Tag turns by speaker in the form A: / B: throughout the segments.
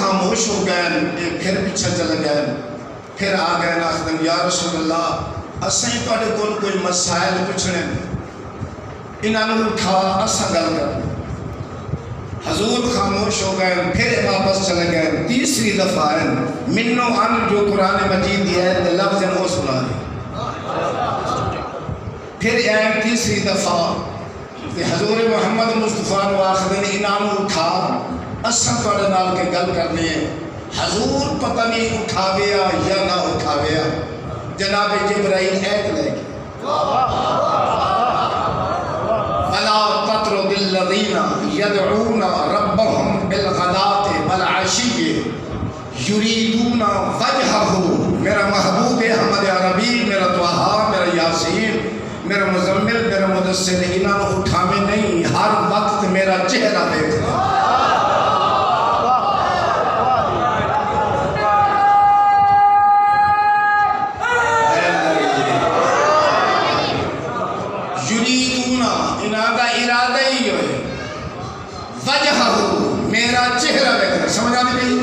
A: خاموش ہو گئے، پھر پیچھے چل گئے، پھر آ گئے آخدن یا رسول اللہ اسیں تواڈے کول کوئی مسائل پوچھنے انہاں نوں اٹھا اساں گل کریں۔ حضور خاموش ہو گئے، پھر واپس چلے گئے، تیسری دفعہ ہے منو ان جو قرآن مجید دی ہے لفظ وہ سنا دی۔ پھر آئے تیسری دفعہ کہ حضور محمد مصطفیٰ نو آخدن انہاں نوں اٹھا اساں تواڈے نال کے گل کرنی ہے۔ حضور پتہ نہیں اٹھاویا یا نہ اٹھاویا، جناب جبرائیل ایت لے گئے وَلَا تَطْرُدِ الَّذِينَ يَدْعُونَ رَبَّهُمْ بِالْغَدَاةِ وَالْعَشِيِّ يُرِيدُونَ وَجْهَهُ۔ میرا محبوب احمد عربی، میرا طٰہٰ، میرا یاسین، میرا مزمل، میرا مدثر، انہاں نوں اٹھاویں نہیں، ہر وقت میرا چہرہ دیکھنا۔ میرا چہرہ دیکھنا، سمجھ آنے نہیں،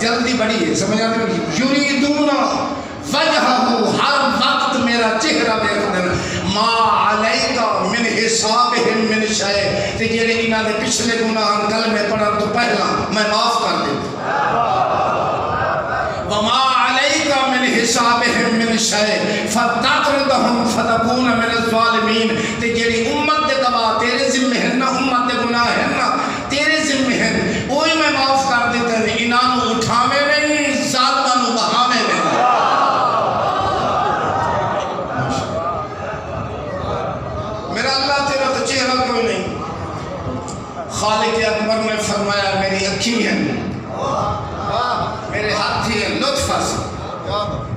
A: جلدی بڑی ہے، سمجھ آنے نہیں، یریدون وجہہ، ہر وقت میرا چہرہ دیکھنا۔ ما علیکا من حسابہم من شیء، تے جڑے انہاں دے پچھلے گناہ کلمے پڑھن تو پہلا میں معاف کر دیتا۔ وما علیکا من حسابہم من شیء فتطردہم فتکون من الظالمین، تے جڑی امت دے گواہ تیرے ذمہ ہیں نا، امت دے گناہ ہیں نا تیرے ذمہ ہیں، وہی میں معاف کر دیتے ہیں، انہاں نوں اٹھاویں نہیں، ظالماں نوں بہاویں نہیں۔ میرا اللہ تیرا تو چہرہ کوئی نہیں۔ خالق اکبر نے فرمایا میری اکھی ہیں، میرے ہاتھ ہی ہیں، لطف سے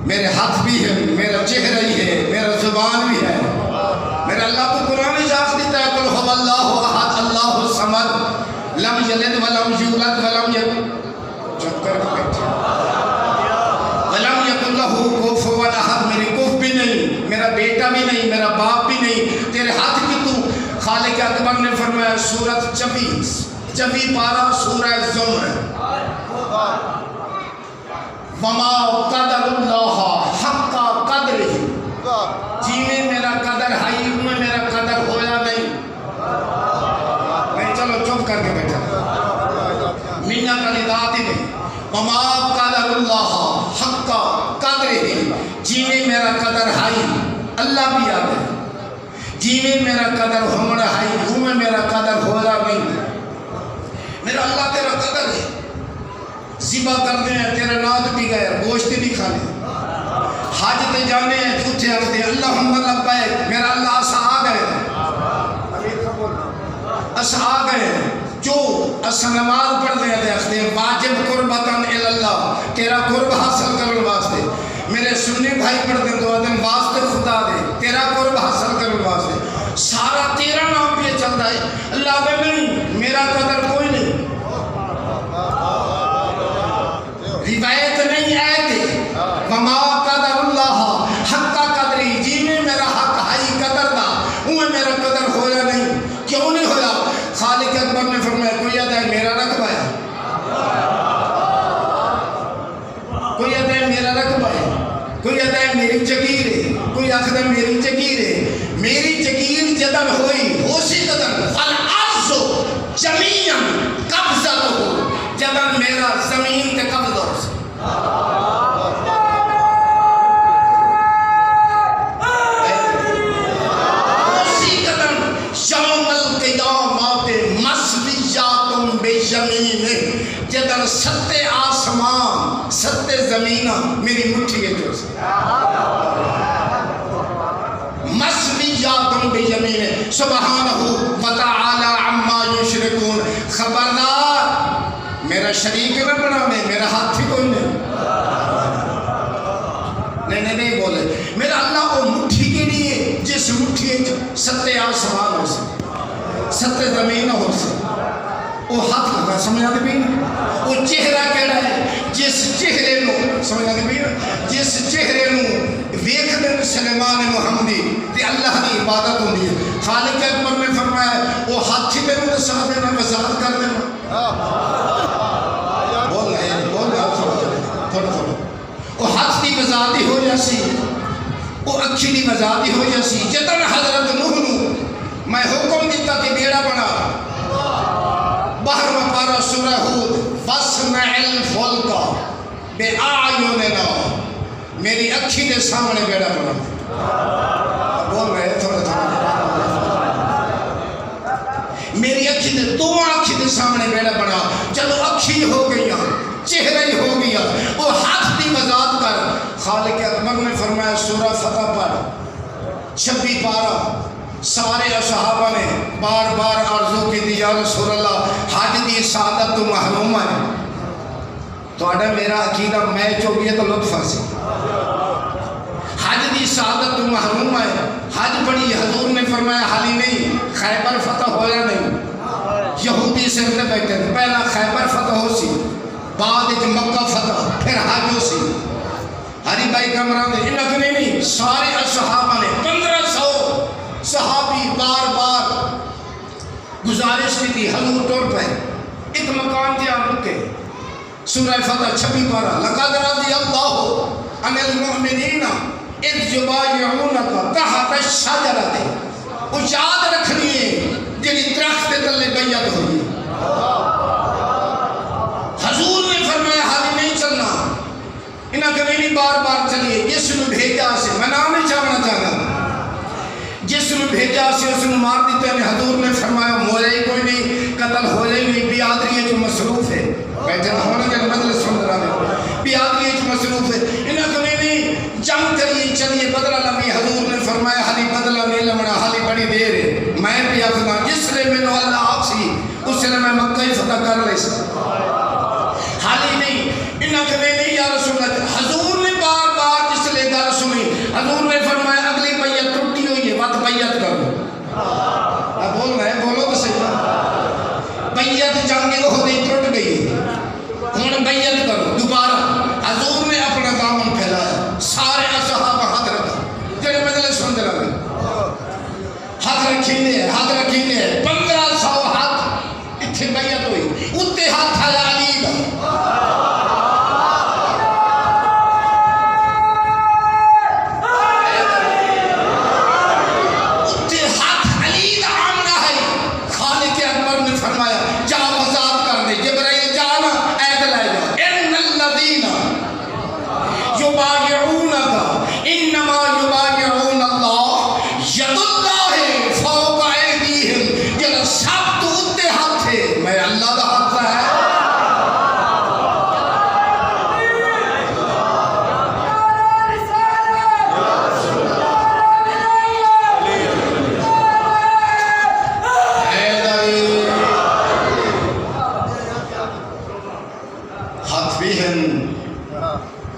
A: میرے ہاتھ بھی ہیں، میرا چہرہ ہی ہے، میرا زبان بھی ہے۔ میرا اللہ تو قرآن اجاز دیتا ہے قل هو اللہ احد اللہ الصمد لم یلد ولم یولد ولم یکن، چپ کر کے بیٹھے، ولم یکن لہ کفوا احد، میری کف بھی نہیں، میرا بیٹا بھی نہیں، میرا باپ بھی نہیں، تیرے ہاتھ کی تو۔ خالق اکبر نے فرمایا سورۃ 24 پارہ سورہ زمر، وما قدر اللہ حق قدرہ، جی میں میرا قدر ہے، میں میرا قدر ہویا نہیں۔ نہیں چلو چپ کر کے بیٹھا، مینا کا ندات ہی نہیں۔ وما قدر اللہ حق قدرہ، جی میں میرا قدر ہے، اللہ بھی یاد ہے، جی میں میرا قدر ہونا ہے، ہوں میں میرا قدر ہویا نہیں۔ میرا اللہ تیرا قدر ہے، ذبح کرتے ہیں تیرا نات بھی گئے، گوشت بھی کھانے، حج تے جانے ہیں، جھوٹے آتے ہیں اللہم لبیک، میرا اللہ اسا آ گئے، اسا آ گئے، جو اسا نماز پڑھتے ہیں دیکھتے ہیں واجب قربتاً اللہ، تیرا قرب حاصل کرنے واسطے، میرے سنی بھائی پڑھتے ہیں تو آدم واسطے خدا دے، تیرا قرب حاصل کرنے واسطے، سارا تیرا نام بھی چلتا ہے۔ اللہ دے نہیں، میرا قدر کوئی نہیں، روایت نہیں آئے، وما قدر اللہ حق قدری، جی میں میرا حق ہے قدر دا، وہ میرا قدر ہویا نہیں۔ کیوں نہیں ہویا؟ خالق اکبر نے فرمایا کوئی ادھر میرا رقبہ ہے، کوئی ادھر میرا رقبہ ہے، کوئی ادھر میری جگیر ہے، کوئی آخر میری جگیر ہے، میری جگیر جدن ہوئی ہوشی قدر فالعرض جمیعا قبضتہ، جدن میرا زمین تے قبض ہو سے ہوشی قدر یوم القیامات مسویات بجمیع، جدن ستے آسمان ستے زمینہ میری مٹھی کے جو سے مسویات بجمیع سبحانہ وتعالی عما یشرکون۔ خبردار میرا شریک نہ بنانے، میرا ہاتھ ہی کوئی نہیں، نہیں بولے میرا اللہ وہ مٹھی کے لیے جس مٹھی ستے آسمان ہو سے ستے زمین ہو سے، وہ ہاتھ لگا، سمجھ آتے بھی نہیں، وہ چہرہ کہڑا ہے جس چہرے نو، سمجھ آتے بھی نہیں، جس چہرے نو ویکھ دن سلیمان محمدی تے اللہ کی عبادت ہوندی ہے۔ خالق اکبر نے فرمایا وہ ہاتھ ہی میں دسا دینا، وضاحت کر دینا، بول رہے ہیں وضاحت ہو جاسی وہ اکھی دی وضاحت ہو جاسی جتن حضرت نوح نو میں حکم دیتا کہ بیڑا بنا باہر میں پارا سورہ ہود فَاصْنَعِ الْفُلْكَ بِأَعْيُنِنَا میری اکھی دے سامنے بیڑا بنا بول رہے تھوڑے میری اکھی دے دو اکھی دے سامنے بیڑا بنا چلو اکھی ہو گئی چہرہ ہی ہو گیا وہ ہاتھ دی وضاحت کر خالق اکبر نے فرمایا سورہ فتح پر 26 پارہ سارے اصحابہ نے بار بار عرضو کی دی یا رسول اللہ حج دی سعادت تو محروم ہے تو اڈا میرا عقیدہ میچ ہو گیا تو لطف سے حج دی سعادت تو محروم ہے حج پڑھی حضور نے فرمایا حالی نہیں خیبر فتح ہو یا نہیں یہودی سے اندر بیٹھے پہلا خیبر فتح ہو سی بعد مکہ فتح پھر حج ہو سی ہری بھائی کمران نے انہوں نے نہیں سارے اصحابہ نے 1500 صحابی بار بار گزارش کی تھی حضور طور پہ ایک مکان تھی آپ رکے سورہ فتح 26 پارہ لَقَدْ رَضِيَ اللَّهُ عَنِ الْمُؤْمِنِينَ اِذْ يُبَايِعُونَكَ تَحْتَ الشَّجَرَةِ وہ یاد رکھنی ہے جنہی درخت تلے بیعت ہوئی حضور نے فرمایا حالی نہیں چلنا انہاں کبھی نہیں بار بار چلیے جس نے بھیجا سے میں نام نہیں چاہنا چاہنا جس نے بھیجا سے اس نے مار دیتے ہیں حضور نے فرمایا مولا ہی کوئی نہیں قتل ہو جائے نہیں بیادری جو مصروف ہے بیٹھے نہ ہونا کہ مجلس سن رہا ہے بیادری جو مصروف ہے انہاں کبھی نہیں جنگ کریے چلیے بدلہ لمحی حضور نے فرمایا حالی بدلہ نہیں لمنا حالی بڑی دیر ہے میں بھی افنا جس لئے میں اللہ آپ سی اس لئے میں مکہ ہی فتح کر لے سکتا حالی نہیں انہاں کبھی نہیں یا رسول اللہ حضور نے بار بار جس لئے گا سنی حضور نے فرمایا اگلی بیعت ٹوٹی ہوئی ہے بات بیعت کرو اب بول رہے ہیں بولو تو صحیح بیعت جنگ احد ٹوٹ گئی ہوں بیعت کرو دوبارہ حضور نے اپنا دامن پھیلایا سارے اصحاب ہاتھ رکھا جنہیں مجلس سن رہا ہے ہاتھ رکھینے 1500 ہاتھ اتھے بیعت ہوئی اتھے ہاتھ آیا علی دا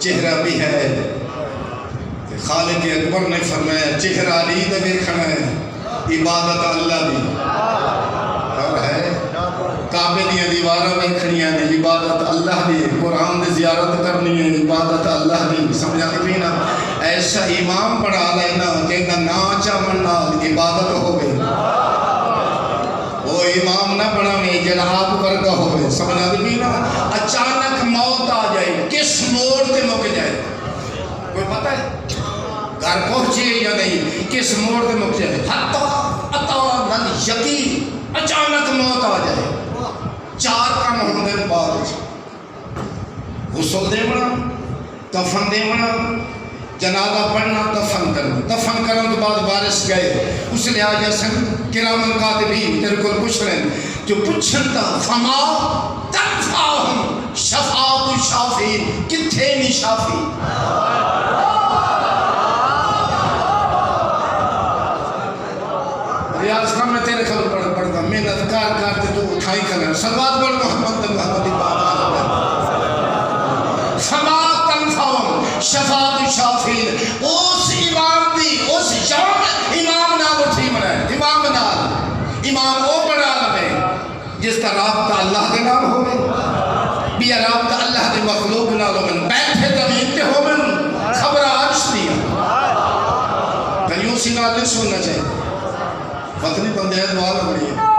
A: چہرہ بھی ہے خالق اکبر نے فرمایا چہرہ علی دا دیکھنا ہے عبادت اللہ بھی اور ہے کعبے دیا دیوارہ میں کھڑیاں نے عبادت اللہ بھی قرآن دی زیارت کرنی ہے عبادت اللہ بھی سمجھا بھی نا ایسا امام پڑھا لینا کہنا ناچا مننا عبادت ہو گئی وہ امام نہ پڑھانے جنہ آپ ورگا ہوئے سمجھا بھی نا اچانک موت آ جائے کس موڑ تے مک جائے کوئی پتہ ہے گھر پہنچے یا نہیں کس موڑ تے مک جائے حتی یقین اچانک موت آ جائے 4 کام ہوندے بعد غسل دے بنا دفن دے بنا جنازہ پڑھنا دفن کرنا دفن کرنا تو بعد بارش گئے اس لئے آجا سن کرامن کاتبین تیرے کو پوچھ رہے ہیں جو پوچھن تا فما تنفعہم شفاعت الشافین کتھے نہیں شافی ریاض کا میں تیرے خبر پڑھتا محنت کار کرتے تو اٹھائی کھلیں سلوات بڑھ محمد محمد فما تنفعہم شفاعت الشافین اس امام دی اس یوم امام نال اٹھی منائے امام نال امام وہ بڑا لگے جس کا رابطہ اللہ کے نام ہوئے بیا رابطہ اللہ کے مخلوق نال ہوئے بیٹھے زمین تے ہوئے خبر عرش دیا کلیوں سی نال نہیں سننا چاہیے فتنی بندے ہیں دعا لگڑی ہے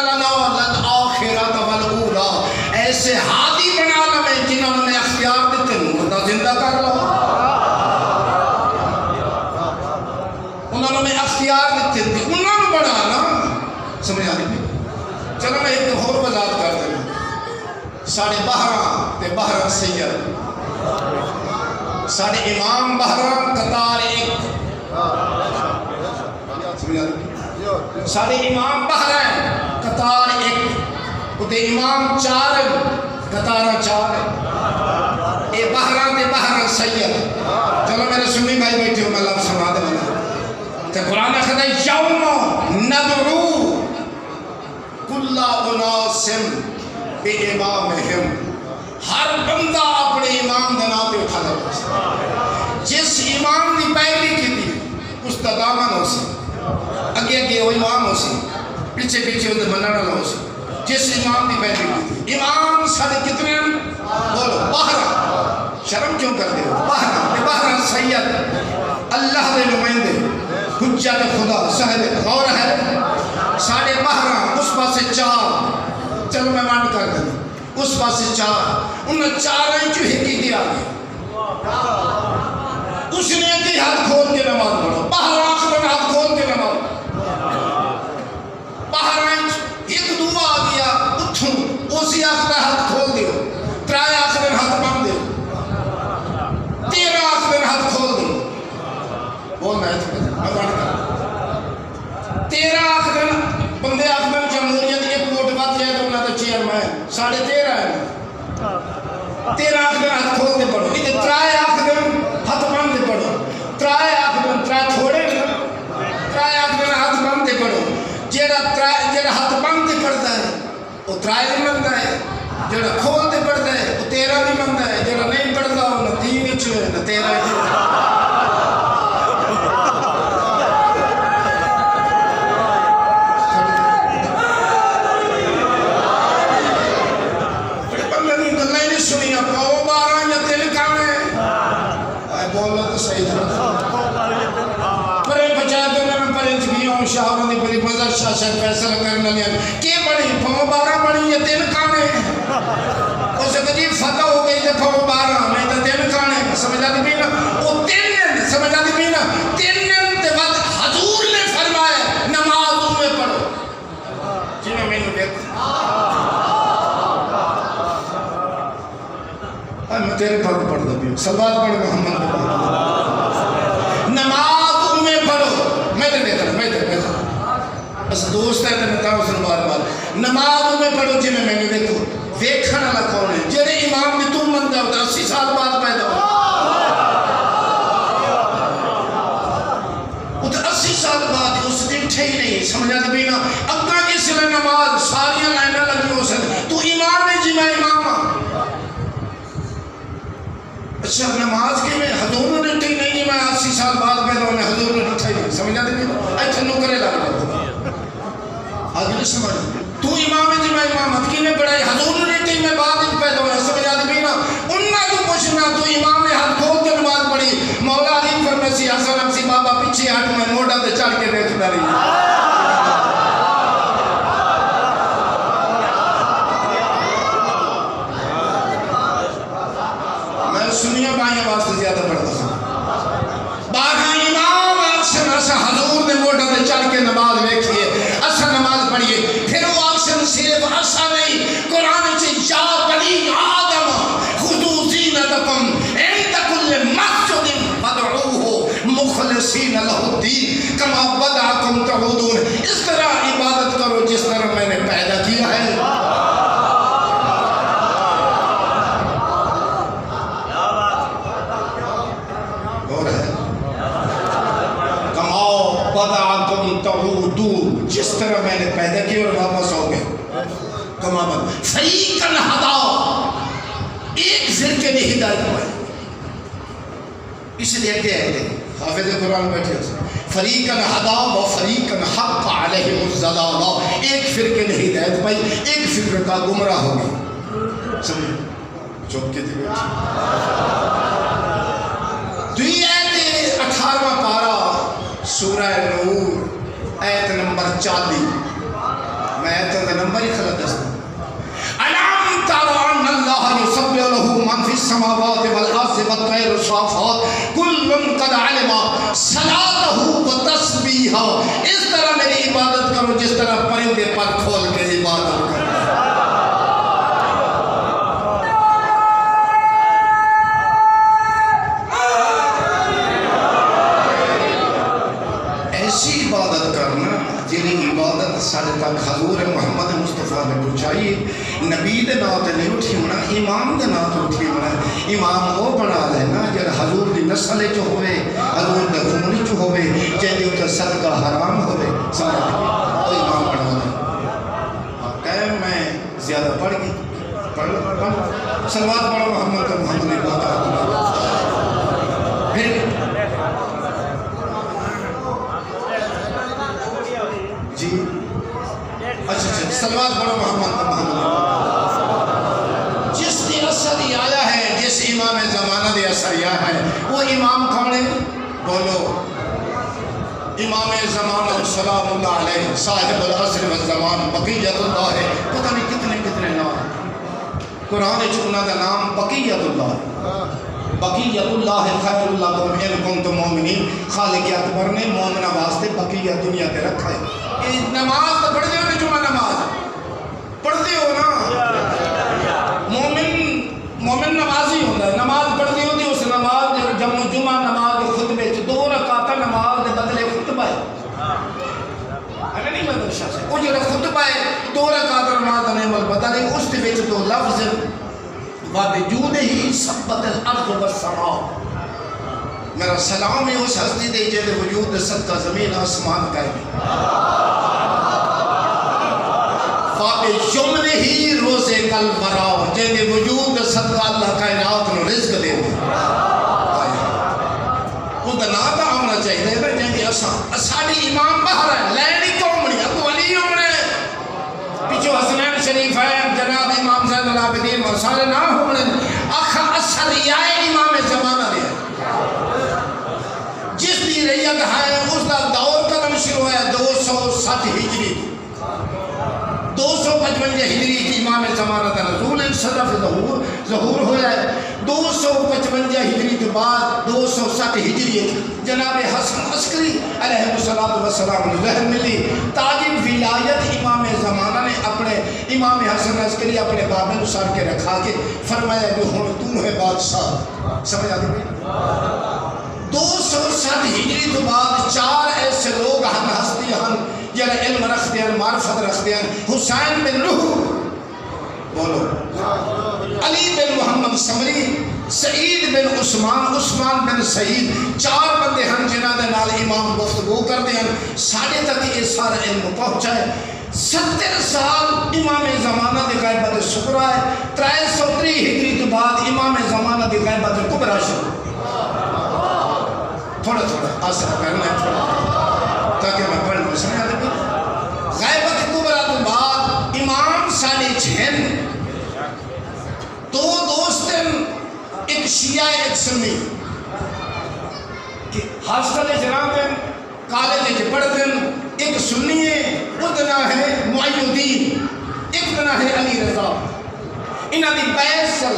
A: لنا للآخرۃ والأولیٰ، ایسے ہادی بنا لے جنہوں نے اختیار دیتے مردہ زندہ کر لو، انہوں نے اختیار دیتے انہوں نے بنا نا، سمجھ آ رہی؟ چلو میں ایک اور وضاحت کر دوں، ساڑھے بہراں تے بہراں سید، ساڑھے امام بہراں قطار ایک، ساڑھے امام بہراں قطار ایک، تے امام چار قطارہ چار، اے بہراں تے بہراں سید۔ چلو میرے سنی بھائی بیٹھے ہو، میں لفظ سنا دے بنا کہ قرآن کہتا ہے یوم ندعو کل اناس بامامہم، ہر بندہ اپنے امام دے نام پہ اٹھا دے، جس امام دی پیروی کی تھی اس دا دامن ہو سی، اگے اگے وہ امام ہو سی، پیچھے پیچھے وہ منانا ہو سی، جس امام دی پیروی کی تھی۔ امام سارے کتنے ہیں؟ بولو بہراں، شرم کیوں کر دے ہو؟ بہراں سید، اللہ دے نمائندے، حجت خدا، صاحب غور ہے، ساڑھے بہراں اس پاسے چار، چلو میں مان کر دیں اس پاسے چار، انہیں چاریں جو ہکی دیا گئی، اس نے کہ ہاتھ کھول کے نماز پڑھو، بہراں آخرن ہاتھ کھول کے نماز، بہراں ایک دعا آ گیا اٹھوں، اسی آخر ہاتھ کھول دیو، ترائے آخرن ہاتھ بند دیو، تیرہ آخرن ہاتھ کھول دیو، بولنا ہے میں مان کر تیرہ آخرن بندے آخرن جمہوریت ایک ووٹ بات جائے تو انہوں نے چیئرمین، ساڑھے تیرہ ہے، تیرہ آخرن ہاتھ کھول دے پڑھو، ادھے ترائے آخرن ہاتھ بند دے پڑھو، ترائے آخرن ترائے تھوڑے نا، ترائے آخرن ہاتھ بند دے پڑھو، جیڑا ہاتھ بند دے پڑھتا ہے وہ ترائے نہیں بنتا ہے، جیڑا کھول دے پڑھتا ہے وہ تیرہ نہیں بنتا ہے، جیڑا نہیں پڑھتا وہ نہ تین ہی چھوئے نہ تیرہ ہی چھوئے۔ شاہروں نے بڑی بزر شاہ فیصلہ کرنا لیا کہ بڑی پھو بارہ بڑی یہ تین کھانے، اسے تو جی فتح ہو گئی تھے پھو بارہ میں تو تین کھانے، سمجھا دی بھی نا وہ تین سمجھا دی بھی نا تین تے بعد حضور نے فرمایا نماز میں پڑھو، جی میں نے دیکھ میں تیرے پاک پڑھ دو بھی سلوات پڑھ محمد نماز میں پڑھو، میں تو دیکھ رہا بس دوست ہے تو میں کہا اسے بار بار نماز میں پڑھو، جی میں نے دیکھو دیکھنا اللہ کون ہے، جیرے امام بھی تم مندہ ہوتا 80 سال بعد پیدا ہو، وہ تو 80 سال بعد اس دن ٹھے ہی نہیں، سمجھا دی بھی نا اگا کس لئے نماز ساریاں لائنہ لگی ہو سکتے تو امام ہے جی میں امام ہاں، اچھا نماز کی میں حضور نے ٹھے نہیں، میں 80 سال بعد پیدا ہونے حضور نے ٹھے نہیں، سمجھا دی بھی نا ایتھے نکرے لگ رہا آگے نہیں سمجھ تو امام ہے جی میں امام حد کی میں پڑھائی حضور نے ٹھے میں بعد پیدا ہونے سمجھا دی بھی نا انہا تو پوچھنا تو امام نے حد کھول کے نماز پڑھی، مولا علی فرمیسی حسن امسی بابا پیچھے ہٹ میں موڑا دے چڑھ کے دیکھتا رہی سنیا بائیں واسطے زیادہ پڑھتا ہوں بارہ امام اکشن ایسا حضور نے موٹا دے چڑھ کے نماز دیکھئے ایسا نماز پڑھئے پھر وہ اکشن صرف ایسا نہیں قرآن سے یا بنی آدم خذو زینتکم عند کل مسجد فادعوہ مخلصین لہ الدین کما بدعکم تعودون، اس طرح عبادت کرو جس طرح میں نے پیدا کیا ہے۔ جس طرح میں نے پیدا کی اور واپس ہو گئے کمامت فریقاً ہدا، ایک فرقے نے ہدایت پائی، اس لیے کہتے ہیں حافظ قرآن بیٹھے فریقاً ہدا و فریقاً حق علیہم الضلالہ، ایک فرقے نے ہدایت پائی ایک فرقہ کا گمراہ ہو گئی، سمجھے چوپ کے تھی بیٹھے دوئی آیت 18واں پارہ سورہ نور آیت نمبر 40، میں ایتوں کا نمبر ہی خلط دستا الم تر ان اللہ یسبح له من فی السماوات والارض والطیر صافات کل قد علم صلاته وتسبیحہ. اس طرح میری عبادت کرو جس طرح پرندے پر کھول کے عبادت کرو. ایسی عبادت کرنا جنہی عبادت سارے تک حضور محمد مصطفیٰ نے پہنچائی. نبی دے نام تے نہیں اٹھی ہونا، امام دے نام تے اٹھی ہونا. امام وہ بنا لینا جڑا حضور دی نسل چ ہوئے، حضور دے خون چ ہوئے، جہدے اوتے صدقہ حرام ہوئے، سارا وہ امام بنا لینا. کہ میں زیادہ پڑھ گئی پڑھ صلوات پڑھو محمد تو محمد نے بہت پھر جی اچھا صلوات پڑھو محمد تو محمد. جس نے اثر یہ آیا ہے، جس امام زمانہ دے اثر یہ ہے، وہ امام کون ہے؟ بولو. امام زمانہ سلام اللہ علیہ صاحب العصر والزمان بقیت اللہ ہے. پتہ نہیں کتنے کتنے نام قرآن چونہ دا نام بقیت اللہ ہے. بقیت اللہ خیر اللہ تم ان کنتم مومنین. خالق اکبر نے مومنہ واسطے بقیت دنیا تے رکھا ہے. نماز تو پڑھ دیو نا، جمعہ نماز پڑھ دیو نا. مومن نمازی ہوتا ہے. نماز پڑھ دیو دی اس نماز جمعہ نماز کے خطبے چ 2 رکعت نماز دے بدلے خطبہ ہے. اگر نہیں بدل شاہ سے وہ جو خطبہ ہے 2 رکعت نماز دا نعمل بدلے اس دے وچ 2 لفظ وَبِجُودِهِ سَبَّتِ الْأَرْضُ وَالسَّمَاءُ. میرا سلام ہے اس ہستی دے جے وجود صدقہ زمین آسمان کا ہے. فَبِجُمْلِهِ رُزِقَ الْوَرَاءُ. جے وجود صدقہ اللہ کائنات نو رزق دے دے. وہ دنا تا ہونا چاہیے نا جے اساڑی امام باہر ہے لینی قومنی ابو علی ہونے پیچھو حسنین شریف ہے جناب امام زین العابدین اور سارے نہ ہونے آخر اثر یہ امام زمانہ دے. جس دی ریت ہے اس دا دور قدم شروع ہے 260 ہجری 255 ہجری کی امام زمانہ دا نزول صدف ظہور ہوا ہے. 255 ہجری کے بعد 260 ہجری جناب حسن عسکری علیہ السلام ظہر ملی. تاج ولایت امام زمانہ نے اپنے امام حسن عسکری اپنے باب میں اشار کے رکھا کے فرمایا جو ہوں تو ہے بادشاہ. سمجھ آتی ہے 260 ہجری کے بعد 4 ایسے لوگ ہم ہستی ہم جنہیں علم رکھتے ہیں معرفت رکھتے ہیں. حسین بن روح بولو، علی بن محمد سمری، سعید بن عثمان بن سعید. 4 بندے ہم جنہ دے نال امام گفتگو کر دیں ساڑھے تک یہ سارا علم پہنچا ہے. 70 سال امام زمانہ دے غیبت سکرہ ہے. 330 ہجری کے بعد امام زمانہ دے غیبت کبرہ شروع. تھوڑا تھوڑا آسر کرنا ہے تھوڑا تاکہ میں پڑھ لوں. سمجھا دے غیبت کبرہ کے بعد امام ساڑھے 6 2 دوستن ایک شیعہ ایک سنی کہ ہاسٹل جناب ہیں کالج کے پڑھتن. ایک سنی ہے وہ دنا ہے معی الدین، ایک دنا ہے علی رضا. انہاں دی بحث چل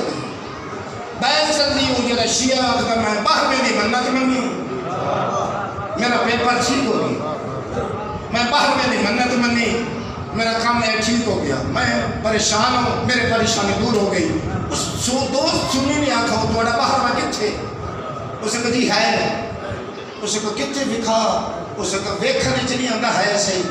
A: دی وہ جڑا شیعہ آخر میں باہر میں نہیں منت منی میرا پیپر ٹھیک ہو گیا، میں باہر میں نہیں منت منی میرا کام ٹھیک ہو گیا، میں پریشان ہوں، میرے پریشانی دور ہو گئی. اس دوست سنی نہیں آکھا ہو توڑا باہر میں کتھے؟ اسے کہا جی ہے. اسے کہا کتھے دکھا؟ اسے کہا ویکھنے چلی آندہ ہے صحیح.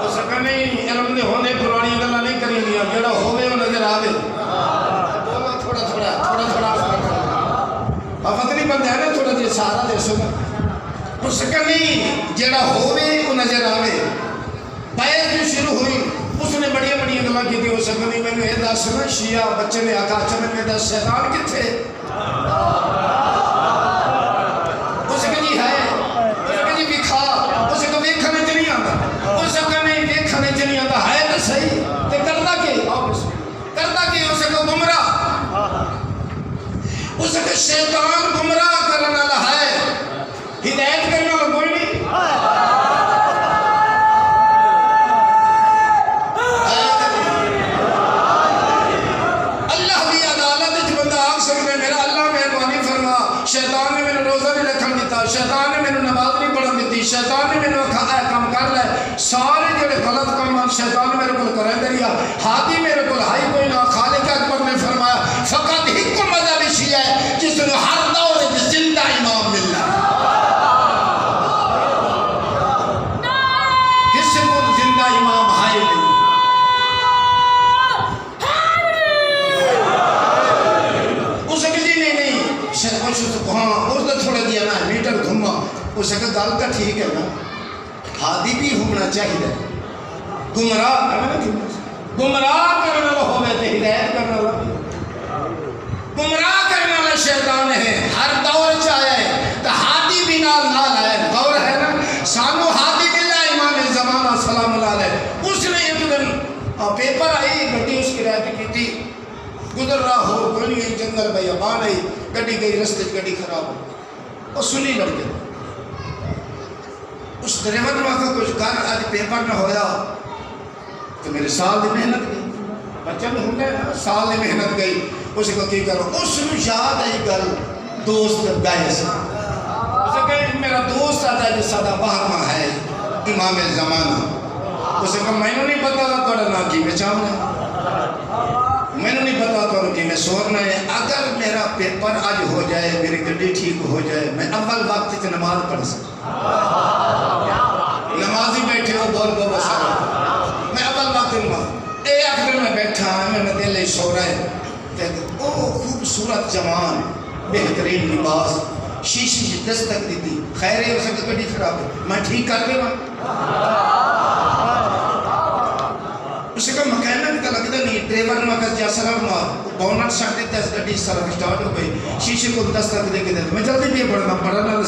A: اسے کہا نہیں علم نے ہونے پرانی گلہ نہیں کری دیا جڑا ہونے وہ نظر آوے. تھوڑا آفت نہیں بندے ہیں نا تھوڑا جی سہارا دے سو. اس کا نہیں جڑا ہوئے وہ نظر آوے. بحث جو شروع ہوئی اس نے بڑی بڑی گلا کی تھی. اس کا نہیں میں نے یہ دس نا شیعہ بچے نے آکھا اچھا میں نے دس شیطان کتھے؟ اس کا جی ہے، اس کا جی بکھا، اس کا ویکھنے چ نہیں آتا. اس کا نہیں ویکھنے چ نہیں آتا ہے تو صحیح تے کرنا کہ اس کا گمراہ. اس کا شیطان گمراہ کرنا ہے، ہدایت کرنا کوئی نہیں. غلط کام شیطان میرے کو کرے دریا ہادی میرے کو ہائی کوئی نہ خالق اکبر نے فرمایا فقط ایک مذہب شیعہ ہے جس نے ہر دور میں زندہ امام ملنا کسی کو زندہ امام ہائی نہیں اسے کہ جی نہیں ہاں اس نے تھوڑا دیا نا میٹر گھما اسے کہ گل تو ٹھیک ہے نا ہادی بھی ہونا چاہیے گمراہ کرنے والا ہوئے تو ہدایت کرنے والا گمراہ کرنے والا شیطان ہے ہر دور چاہے تو ہادی بھی نال ہے دور ہے نا سانو ہادی ملا امام زمانہ سلام اللہ علیہ اس نے ایک دن پیپر آئی گھٹی اس کی رہتی کی تھی گزر رہا ہو کوئی نہیں جنگل بھائی ابان آئی گھٹی گئی رستے گھٹی خراب ہو اور سنی لڑکے اس ڈرائیور نے آخر کچھ کر آج پیپر نہ ہویا تو میرے سال دی محنت گئی بچہ میں ہوں گے نا سال دی محنت گئی اسے کو کی کرو اس نے یاد ہے گل دوست گائے سے اسے کہ میرا دوست آتا ہے جو سادہ باہر ماں ہے امام زمانہ اسے کہا میں نے نہیں پتا تھا توڑا نا کی میں چاہوں گا میں نے نہیں پتا توڑا کی میں سورنا ہے اگر میرا پیپر آج ہو جائے میری گڈی ٹھیک ہو جائے میں اول وقت کی نماز پڑھ سکتا نمازی بیٹھے ہو بول بول بسارا میں اول وقت نماز اے آخر میں بیٹھا ہے میں دل ہی سو رہا ہے کہتے او خوبصورت جوان بہترین لباس شیشی سے دستک دی تھی خیر ہے اسے کہ گڈی خراب ہے میں ٹھیک کر دے اسے کہا مکینک کا لگتا نہیں ڈرائیور نے کہا جا سرف مار بونٹ شک دیتا ہے گڈی سرف سٹارٹ ہو گئی شیشے کو دستک دے کے دیتا میں جلدی بھی پڑھنا پڑھنا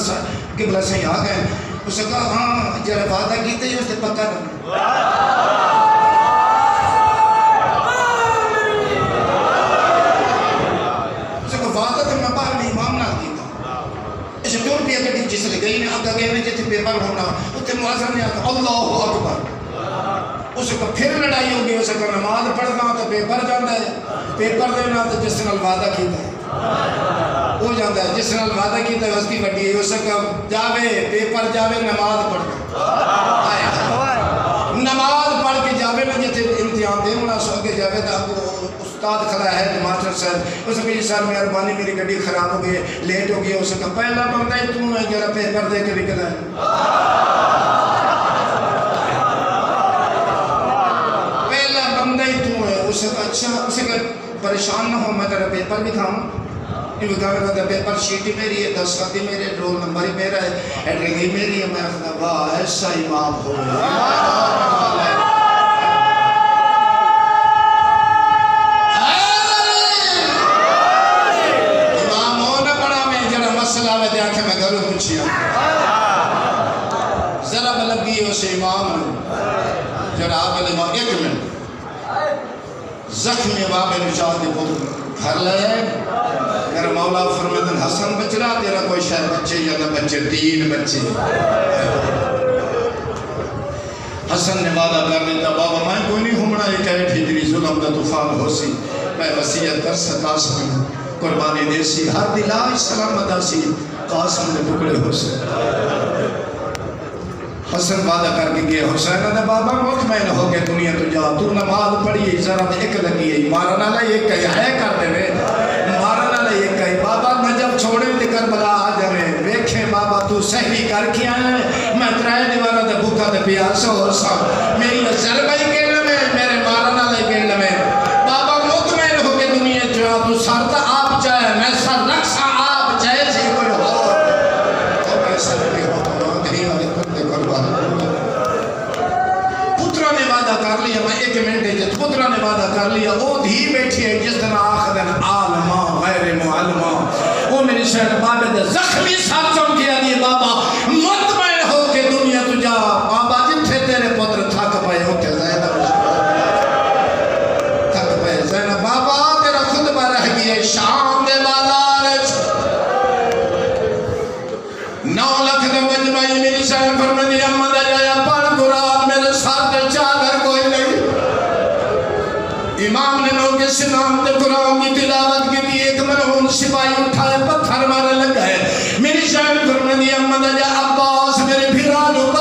A: قبلہ سے آ گئے اسے کہا ہاں جرا وعدہ کیتے ہی اس نے پکا کرنا اسے کہا وعدہ تو میں باہر نہیں امام نہ کیتا اسے ٹور پیا گڈی جس نے گئی نے آگا گئے میں جیتے پیپر ہونا اتنے معاذر نے آتا اللہ اکبر اسے کہا پھر لڑائی ہوگی اسے کہا نماز پڑھنا تو پیپر جانا ہے پیپر دینا تو جس نے وعدہ کیتا ہے ہو جاتا ہے جس نے وعدہ کیتا ہے اس کی وڈی ہے اسے کہا جاوے پیپر جاوے نماز پڑھنا نماز پڑھ کے جاوے نا جیتے امتحان دے ہونا سو کے جاوے تو استاد کھڑا ہے ماسٹر صاحب اسے کہا سر مہربانی میری گڈی خراب ہو گئی لیٹ ہو گئی اسے کہا پہلا بندہ ہی تم ہے جرا پیپر دے کے نکلا ہے اسے کہا اچھا اسے کہا پریشان نہ ہو میں تیرا پیپر بھی کھاؤں یہ کہا میرا پیپر شیٹ ہی میری ہے دستخط ہی میرے رول نمبر ہی میرا ہے ایڈرنگ ہی میری ہے میں کہا واہ ایسا امام ہو امام ہو نہ پڑا میں جرا مسئلہ میں دیا کہ میں گھروں پوچھیا ذرا بلگی اسے امام جرا آپ امام ایک منٹ زخمی باب نشاہ کے پتر گھر لائے میرا مولا فرمدن حسن بچنا تیرا کوئی شاید بچے یا نہ بچے 3 بچے حسن نے وعدہ کر دیتا بابا میں کوئی نہیں ہمنا یہ کہے ٹھیکری ظلم دا طوفان ہو سی میں وسیعت کر سکا سکتا قربانی دے سی ہر دلائی سلامت آسی قاسم نے ٹکڑے ہو سی حسن وعدہ کر کے گئے حسین نے بابا مطمئن ہو کے دنیا تو جا تو نماز پڑھی ذرا ایک لگی ہے مارنا لے ایک کہی ہے کر دے مارنا لے ایک کہی بابا نجب چھوڑے تے کربلا آ جاوے ویکھے بابا تو صحیح کر کے آئے میں ترائے دیوانا تے بھوکا تے پیاسا ہو سا میری ضربائی کہنا میں میرے مارنا لے کہنا میں بابا مطمئن ہو کے دنیا جا تو سارتا آپ چاہے میں سر رکھسا آپ چاہے سے کوئی ہو تو میں سر بھی ہو پترہ نے وعدہ کر لیا میں ایک منٹ جت پترہ نے وعدہ کر لیا وہ دھی بیٹھی ہے جس دن آخدن عالمہ غیر معلمہ وہ میری شہر بابے زخمی ساتھ چون کیا دیئے بابا مطمئن ہو کے دنیا تجا بابا جتھے تیرے پتر تھک پائے ہوتے زیادہ تھک پائے زیادہ بابا تیرا خطبہ رہ گیا شام دے بازار 9 لاکھ دے مجمعی میری شہر فرمانی امد جایا پڑھ قرآن میرے ساتھ چادر کوئی نہیں امام نے لوگ اس نام دے قرآن کی تلاوت کی تھی ایک مرہون سپاہی اٹھائے پتھر مارے لگ گئے میری شہر فرمانی امد جایا عباس میرے بھیرانو